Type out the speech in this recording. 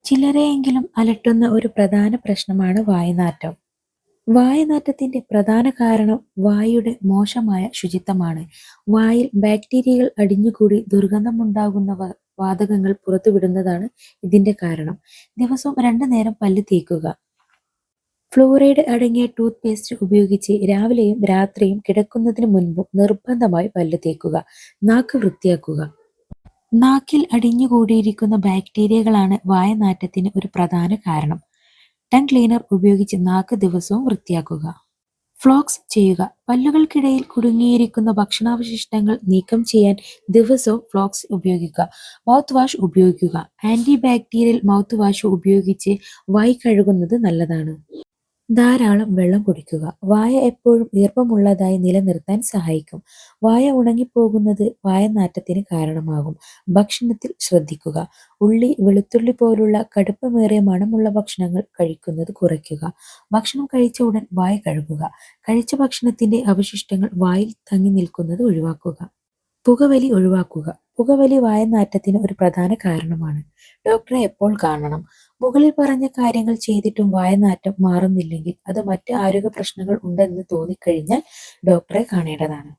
ചിലരെയെങ്കിലും അലട്ടുന്ന ഒരു പ്രധാന പ്രശ്നമാണ് വായുനാറ്റം. വായുനാറ്റത്തിന്റെ പ്രധാന കാരണം വായുടെ മോശമായ ശുചിത്വമാണ്. വായിൽ ബാക്ടീരിയകൾ അടിഞ്ഞുകൂടി ദുർഗന്ധമുണ്ടാകുന്ന വാതകങ്ങൾ പുറത്തുവിടുന്നതാണ് ഇതിന്റെ കാരണം. ദിവസവും 2 നേരം പല്ല് തേക്കുക. ഫ്ലൂറൈഡ് അടങ്ങിയ ടൂത്ത് പേസ്റ്റ് ഉപയോഗിച്ച് രാവിലെയും രാത്രിയും കിടക്കുന്നതിന് മുൻപും നിർബന്ധമായി പല്ല് തേക്കുക. നാക്ക് വൃത്തിയാക്കുക. നാക്കിൽ അടിഞ്ഞുകൂടിയിരിക്കുന്ന ബാക്ടീരിയകളാണ് വായനാറ്റത്തിന് ഒരു പ്രധാന കാരണം. ടങ് ക്ലീനർ ഉപയോഗിച്ച് നാക്ക് ദിവസവും വൃത്തിയാക്കുക. ഫ്ലോക്സ് ചെയ്യുക. പല്ലുകൾക്കിടയിൽ കുടുങ്ങിയിരിക്കുന്ന ഭക്ഷണാവശിഷ്ടങ്ങൾ നീക്കം ചെയ്യാൻ ദിവസവും ഫ്ലോക്സ് ഉപയോഗിക്കുക. മൗത്ത് വാഷ് ഉപയോഗിക്കുക. ആന്റി ബാക്ടീരിയൽ മൗത്ത് വാഷ് ഉപയോഗിച്ച് വായ് കഴുകുന്നത് നല്ലതാണ്. ധാരാളം വെള്ളം കുടിക്കുക. വായ എപ്പോഴും ഈർപ്പമുള്ളതായി നിലനിർത്താൻ സഹായിക്കും. വായ ഉണങ്ങിപ്പോകുന്നത് വായനാറ്റത്തിന് കാരണമാകും. ഭക്ഷണത്തിൽ ശ്രദ്ധിക്കുക. ഉള്ളി, വെളുത്തുള്ളി പോലുള്ള കടുപ്പമേറിയ മണമുള്ള ഭക്ഷണങ്ങൾ കഴിക്കുന്നത് കുറയ്ക്കുക. ഭക്ഷണം കഴിച്ച ഉടൻ വായ കഴുകുക. കഴിച്ച ഭക്ഷണത്തിന്റെ അവശിഷ്ടങ്ങൾ വായിൽ തങ്ങി നിൽക്കുന്നത് ഒഴിവാക്കുക. പുകവലി ഒഴിവാക്കുക. പുകവലി വായനാറ്റത്തിന് ഒരു പ്രധാന കാരണമാണ്. ഡോക്ടറെ എപ്പോൾ കാണണം? മുകളിൽ പറഞ്ഞ കാര്യങ്ങൾ ചെയ്തിട്ടും വായനാറ്റം മാറുന്നില്ലെങ്കിൽ അത് മറ്റ് ആരോഗ്യ പ്രശ്നങ്ങൾ ഉണ്ടെന്ന് തോന്നിക്കഴിഞ്ഞാൽ ഡോക്ടറെ കാണേണ്ടതാണ്.